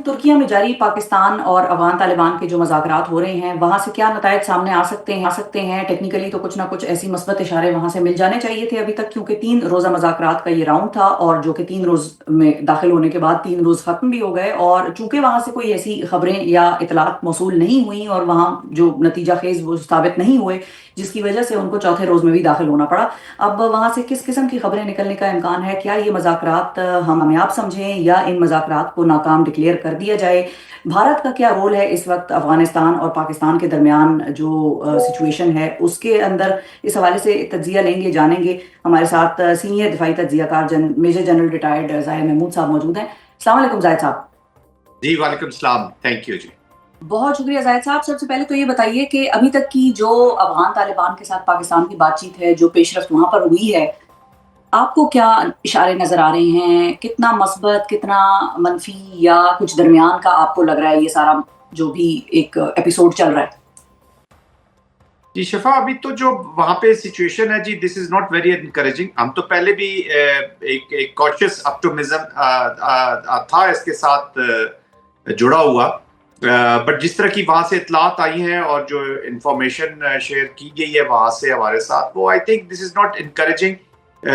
ترکیہ میں جاری پاکستان اور افغان طالبان کے جو مذاکرات ہو رہے ہیں وہاں سے کیا نتائج سامنے آ سکتے ہیں ٹیکنیکلی تو کچھ نہ کچھ ایسی مثبت اشارے وہاں سے مل جانے چاہیے تھے ابھی تک، کیونکہ 3 روزہ مذاکرات کا یہ راؤنڈ تھا اور جو کہ 3 روز میں داخل ہونے کے بعد 3 روز ختم بھی ہو گئے، اور چونکہ وہاں سے کوئی ایسی خبریں یا اطلاعات موصول نہیں ہوئیں اور وہاں جو نتیجہ خیز وہ ثابت نہیں ہوئے، جس کی وجہ سے ان کو چوتھے روز میں بھی داخل ہونا پڑا۔ اب وہاں سے کس قسم کی خبریں نکلنے کا امکان ہے؟ کیا یہ مذاکرات ہم کامیاب سمجھیں یا ان مذاکرات کو ناکام ڈکلیئر کر دیا جائے؟ بھارت کا کیا رول ہے اس وقت افغانستان اور پاکستان کے درمیان جو سچویشن ہے اس کے اندر؟ اس حوالے سے تجزیہ لیں گے، جانیں گے۔ ہمارے ساتھ سینئر دفاعی تجزیہ کار میجر جنرل ریٹائرڈ زاہد محمود صاحب موجود ہیں۔ السلام علیکم زاہد صاحب۔ جی وعلیکم السلام، تھینک یو جی۔ بہت شکریہ زاہد صاحب۔ سب سے پہلے تو یہ بتائیے کہ ابھی تک کی جو افغان طالبان کے ساتھ پاکستان کی بات چیت ہے، جو پیش رفت وہاں پر ہوئی ہے، آپ کو کیا اشارے نظر آ رہے ہیں؟ کتنا مثبت، کتنا منفی، یا کچھ درمیان کا آپ کو لگ رہا ہے یہ سارا جو بھی ایک ایپیسوڈ چل رہا ہے؟ جی شفا، ابھی تو جو وہاں پہ سچویشن ہے جی، دس از ناٹ ویری انکریجنگ۔ ہم تو پہلے بھی ایک کاشیس اپٹمزم تھا اس کے ساتھ جڑا ہوا، بٹ جس طرح کی وہاں سے اطلاعات آئی ہیں اور جو انفارمیشن شیئر کی گئی ہے وہاں سے ہمارے ساتھ، وہ I think this is not encouraging.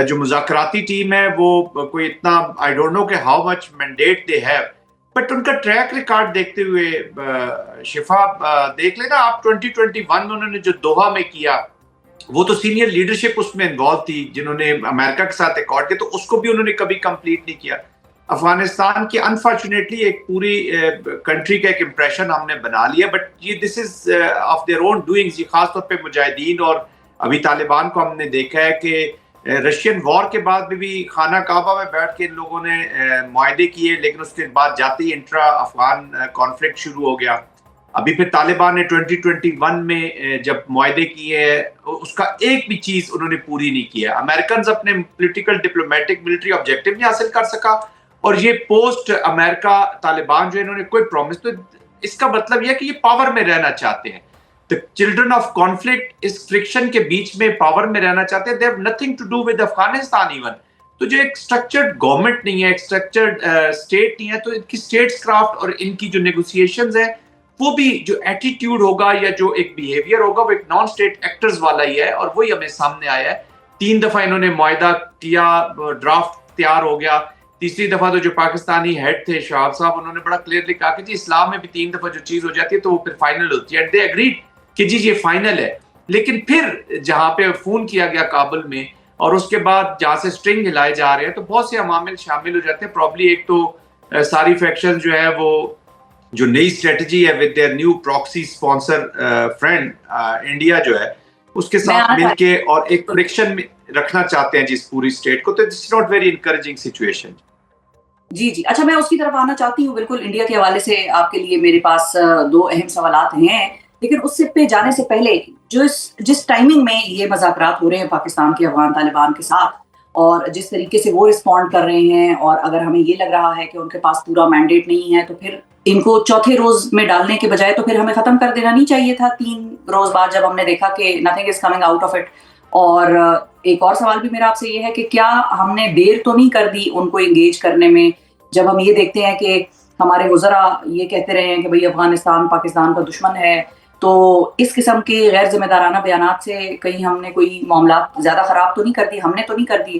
جو مذاکراتی ٹیم ہے وہ کوئی اتنا آئی ڈونٹ نو کہ how much mandate they have, but in کا ٹریک ریکارڈ دیکھتے ہوئے شفا دیکھ لینا آپ، 2021 میں انہوں نے جو دوحہ میں کیا، وہ تو سینئر لیڈرشپ اس میں انوالو تھی جنہوں نے امریکہ کے ساتھ ایکارڈ کیا، تو اس کو بھی انہوں نے کبھی کمپلیٹ نہیں کیا۔ افغانستان کی انفارچونیٹلی ایک پوری کنٹری کا ایک امپریشن ہم نے بنا لیا، بٹ یہ دس is of their own doings, یہ خاص طور پہ مجاہدین اور ابھی طالبان کو ہم نے دیکھا ہے کہ رشین وار کے بعد بھی خانہ کعبہ میں بیٹھ کے ان لوگوں نے معاہدے کیے، لیکن اس کے بعد جاتے ہی انٹرا افغان کانفلکٹ شروع ہو گیا۔ ابھی پھر طالبان نے 2021 میں جب معاہدے کیے، اس کا ایک بھی چیز انہوں نے پوری نہیں کیا۔ امریکنز اپنے پولیٹیکل ڈپلومیٹک ملٹری آبجیکٹو نہیں حاصل کر سکا، اور یہ پوسٹ امریکہ طالبان جو انہوں نے کوئی پرومس، تو اس کا مطلب یہ کہ یہ پاور میں رہنا چاہتے ہیں۔ The children of conflict us friction کے بیچ میں پاور میں رہنا چاہتے ہیں۔ They have nothing to do with Afghanistan even۔ تو جو ایک structured government نہیں ہے، ایک structured state نہیں ہے، تو ان کی states craft اور ان کی جو negotiations ہیں، وہ بھی جو attitude ہوگا یا جو ایک behavior ہوگا، وہ ایک non state actors والا ہی ہے، اور وہی ہمیں سامنے آیا ہے۔ 3 دفعہ انہوں نے معاہدہ کیا، ڈرافٹ تیار ہو گیا۔ تیسری دفعہ تو جو پاکستانی ہیڈ تھے شہاب صاحب، انہوں نے بڑا کلیئرلی کہا کہ جی اسلام میں بھی 3 دفعہ جو چیز ہو جاتی ہے تو وہ پھر فائنل ہوتی ہے، and they agreed کہ جی یہ فائنل ہے۔ لیکن پھر جہاں پہ فون کیا گیا کابل میں، اور اس کے بعد جہاں سے سٹرنگ ہلائے جا رہے ہیں، تو بہت سے عوامل شامل ہو جاتے ہیں۔ پرابلی ایک تو ساری فیکشن جو ہے وہ جو نئی اسٹریٹجی ہے with their new proxy sponsor friend India جو ہے، اس کے ساتھ مل کے اور ایک فریکشن میں رکھنا چاہتے ہیں جس پوری اسٹیٹ کو، تو it's not very encouraging situation. جی اچھا، میں اس کی طرف آنا چاہتی ہوں۔ بالکل انڈیا کے حوالے سے آپ کے لیے میرے پاس 2 اہم سوالات ہیں، لیکن اس سے پہ جانے سے پہلے جس ٹائمنگ میں یہ مذاکرات ہو رہے ہیں پاکستان کے افغان طالبان کے ساتھ، اور جس طریقے سے وہ رسپونڈ کر رہے ہیں، اور اگر ہمیں یہ لگ رہا ہے کہ ان کے پاس پورا مینڈیٹ نہیں ہے، تو پھر ان کو چوتھے روز میں ڈالنے کے بجائے تو پھر ہمیں ختم کر دینا نہیں چاہیے تھا 3 روز بعد، جب ہم نے دیکھا کہ nothing is coming out of it. اور ایک اور سوال بھی میرا آپ سے یہ ہے کہ کیا ہم نے دیر تو نہیں کر دی ان کو انگیج کرنے میں، جب ہم یہ دیکھتے ہیں کہ ہمارے وزراء یہ کہتے رہے ہیں کہ بھئی افغانستان پاکستان کا دشمن ہے؟ تو اس قسم کے غیر ذمہ دارانہ بیانات سے کہیں ہم نے کوئی معاملات زیادہ خراب تو نہیں کر دی؟ ہم نے تو نہیں کر دی؟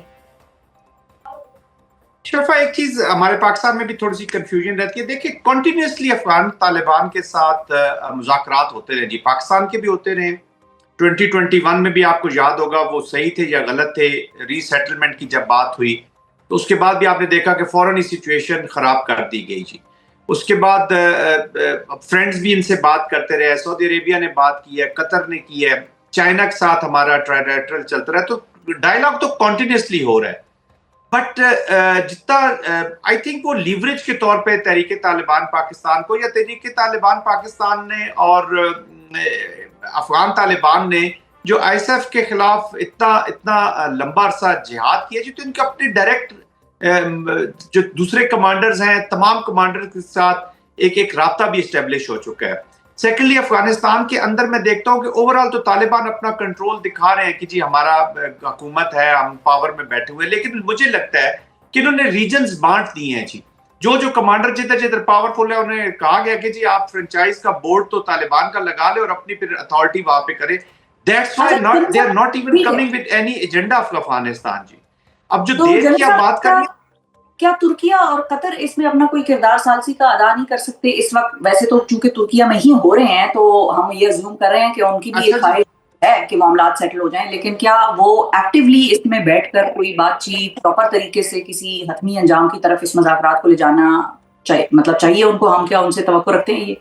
شرفا، ایک چیز ہمارے پاکستان میں بھی تھوڑی سی کنفیوژن رہتی ہے۔ دیکھیں کنٹینیوسلی افغان طالبان کے ساتھ مذاکرات ہوتے رہے، جی پاکستان کے بھی ہوتے رہے۔ 2021 میں بھی آپ کو یاد ہوگا وہ صحیح تھے یا غلط تھے، ری سیٹلمنٹ کی جب بات ہوئی تو اس کے بعد بھی آپ نے دیکھا کہ فوراً ہی سچویشن خراب کر دی گئی جی۔ اس کے بعد فرینڈز بھی ان سے بات کرتے رہے، سعودی عربیہ نے بات کی ہے، قطر نے کی ہے، چائنا کے ساتھ ہمارا ٹرائلیٹرل چلتا رہا، تو ڈائلاگ تو کنٹینیوسلی ہو رہا ہے۔ بٹ جتنا آئی تھنک وہ لیوریج کے طور پہ تحریک طالبان پاکستان کو، یا تحریک طالبان پاکستان نے اور افغان طالبان نے جو آئی ایس ایف کے خلاف اتنا لمبا عرصہ جہاد کیا جی، تو ان کے اپنے ڈائریکٹ جو دوسرے کمانڈرز ہیں، تمام کمانڈر کے ساتھ ایک رابطہ بھی اسٹیبلش ہو چکا ہے۔ سیکنڈلی افغانستان کے اندر میں دیکھتا ہوں کہ اوورال تو طالبان اپنا کنٹرول دکھا رہے ہیں کہ جی ہمارا حکومت ہے، ہم پاور میں بیٹھے ہوئے، لیکن مجھے لگتا ہے کہ انہوں نے ریجنز بانٹ دی ہیں جی۔ جو کمانڈر جدھر جدھر پاورفل ہے انہیں کہا گیا کہ جی آپ فرنچائز کا بورڈ تو طالبان کا لگا لے اور اپنی پھر اتھارٹی وہاں پہ کرے. That's why they are not even coming with any agenda of Afghanistan جی. اب جو دیر کی آپ بات کر رہی ہیں, کیا ترکیہ اور قطر اس میں اپنا کوئی کردار ثالثی کا ادا نہیں کر سکتے اس وقت؟ ویسے تو چونکہ ترکیہ میں ہی ہو رہے ہیں تو ہم یہ ازیوم کر رہے ہیں کہ ان کی بھی ایک خواہش ہے کہ معاملات سیٹل ہو جائیں, لیکن کیا وہ ایکٹیولی اس میں بیٹھ کر کوئی بات چیت پراپر طریقے سے کسی حتمی انجام کی طرف اس مذاکرات کو لے جانا چاہیے ان کو؟ ہم کیا ان سے توقع رکھتے ہیں یہ؟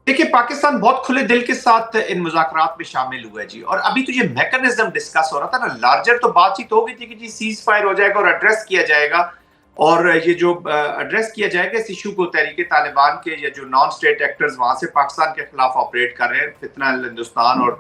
دیکھیے پاکستان بہت کھلے دل کے ساتھ ان مذاکرات میں شامل ہوا ہے جی, اور ابھی تو یہ میکنزم ڈسکس ہو رہا تھا نا, لارجر تو بات چیت ہو گئی تھی کہ جی سیز فائر ہو جائے گا اور ایڈریس کیا جائے گا, اور یہ جو ایڈریس کیا جائے گا اس ایشو کو تحریک طالبان کے یا جو نان اسٹیٹ ایکٹرز وہاں سے پاکستان کے خلاف آپریٹ کر رہے ہیں فتنہ ہندوستان اور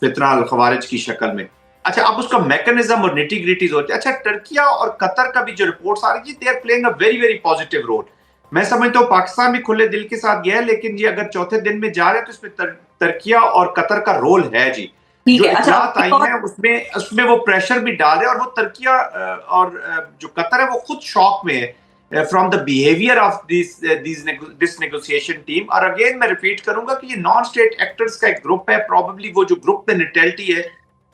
فتنہ الخوارج کی شکل میں. اچھا اب اس کا میکنزم اور نیٹی گریٹیز ہوتے ہیں. اچھا ٹرکیہ اور قطر کا بھی جو رپورٹس آ رہی ہے, they are playing a very very positive role. میں سمجھتا ہوں پاکستان بھی کھلے دل کے ساتھ گیا ہے, لیکن یہ اگر چوتھے دن میں جا رہے ہیں تو اس میں ترکیہ اور قطر کا رول ہے جی. جو اطلاعات آئی ہیں اس میں وہ پریشر بھی ڈال رہے ہیں, اور وہ ترکیہ اور جو قطر ہے وہ خود شاک میں ہے from the behaviour of this negotiation team. اور اگین میں ریپیٹ کروں گا کہ یہ نان اسٹیٹ ایکٹرز کا ایک گروپ ہے, پروبیبلی وہ جو گروپ میں نیٹرلٹی ہے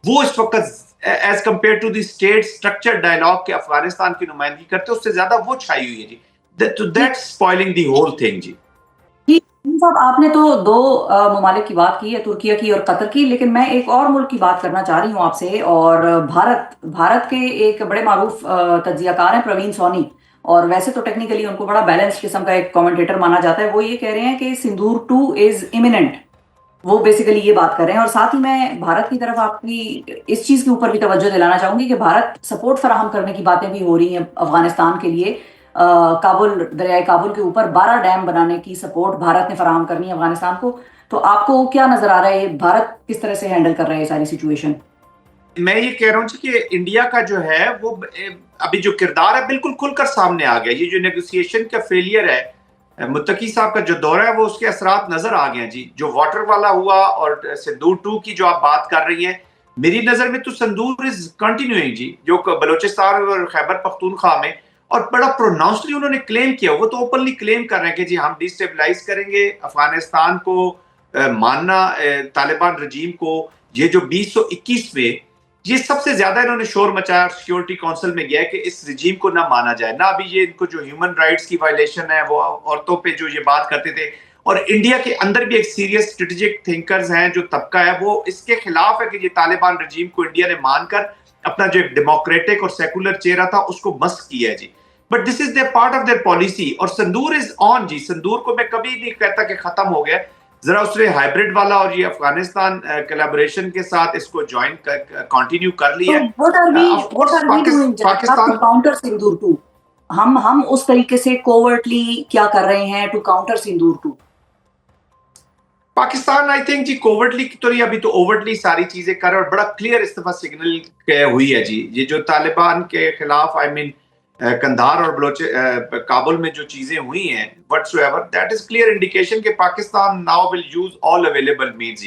وہ اس وقت as compare to the state structure dialogue کے افغانستان کی نمائندگی کرتے اس سے زیادہ وہ چھائی ہوئی ہے جی. That's spoiling the whole thing جی. صاحب آپ نے تو دو ممالک کی بات کی ہے, ترکیہ کی اور قطر کی, لیکن میں ایک اور ملک کی بات کرنا چاہ رہی ہوں آپ سے, اور بھارت کے ایک بڑے معروف تجزیہ کار ہیں پروین سونی, اور ویسے تو ٹیکنیکلی ان کو بڑا بیلنس قسم کا ایک کامنٹیٹر مانا جاتا ہے. وہ یہ کہہ رہے ہیں کہ سندور 2 از امیمنٹ, وہ بیسیکلی یہ بات کر رہے ہیں. اور ساتھ ہی میں بھارت کی طرف آپ کی اس چیز کے اوپر بھی توجہ دلانا چاہوں گی کہ بھارت سپورٹ فراہم کرنے کی باتیں بھی ہو رہی ہیں افغانستان کے لیے. کابل, دریائے کابل کے اوپر 12 ڈیم بنانے کی سپورٹ بھارت نے فراہم کرنی ہے افغانستان کو. تو آپ کو کیا نظر آ رہا ہے بھارت کس طرح سے ہینڈل کر رہا ہے یہ ساری سچویشن؟ میں یہ کہہ رہا ہوں کہ انڈیا کا جو ہے وہ ابھی جو کردار ہے بالکل کھل کر سامنے آ گیا. یہ جو نیگوسیشن کا فیلئر ہے, متقی صاحب کا جو دورہ ہے وہ اس کے اثرات نظر آ گئے ہیں جی. جو واٹر والا ہوا اور سندور 2 کی جو آپ بات کر رہی ہیں, میری نظر میں تو سندور از کنٹینیوئنگ جی, جو بلوچستان اور خیبر پختونخوا میں, اور بڑا پروناؤنسلی انہوں نے کلیم کیا. وہ تو اوپنلی کلیم کر رہے ہیں کہ جی ہم ڈی سٹیبلائز کریں گے افغانستان کو, ماننا طالبان رجیم کو. یہ جو 2021 میں یہ سب سے زیادہ انہوں نے شور مچایا سیکیورٹی کونسل میں گیا کہ اس رجیم کو نہ مانا جائے, نہ ابھی یہ ان کو جو ہیومن رائٹس کی وائلیشن ہے وہ عورتوں پہ جو یہ بات کرتے تھے. اور انڈیا کے اندر بھی ایک سیریس اسٹریٹجک تھنکرز ہیں, جو طبقہ ہے وہ اس کے خلاف ہے کہ یہ طالبان رجیم کو انڈیا نے مان کر اپنا جو ایک ڈیموکریٹک اور سیکولر چہرہ تھا اس کو مسخ کیا ہے جی. But this is their part of their policy. اور سندور از آن جی. سندور کو میں کبھی نہیں کہتا کہ ختم ہو گیا, ذرا اس نے ہائبرڈ والا اور یہ افغانستان کولیبوریشن کے ساتھ اس کو جوائن کنٹینیو کر لیا. پاکستان کاؤنٹر سندور 2, ہم اس طریقے سے کوورٹلی کیا کر رہے ہیں to counter Sindoor 2؟ Pakistan I think جی کوورٹلی کی تو نہیں, ابھی تو اوورٹلی ساری چیزیں کر رہا ہے, اور بڑا کلیئر استفا سگنل ہوئی ہے جی. یہ جو طالبان کے خلاف قندھار اور کابل میں جو چیزیں ہوئی ہیں whatsoever, that is clear indication کہ Pakistan now will use all available means.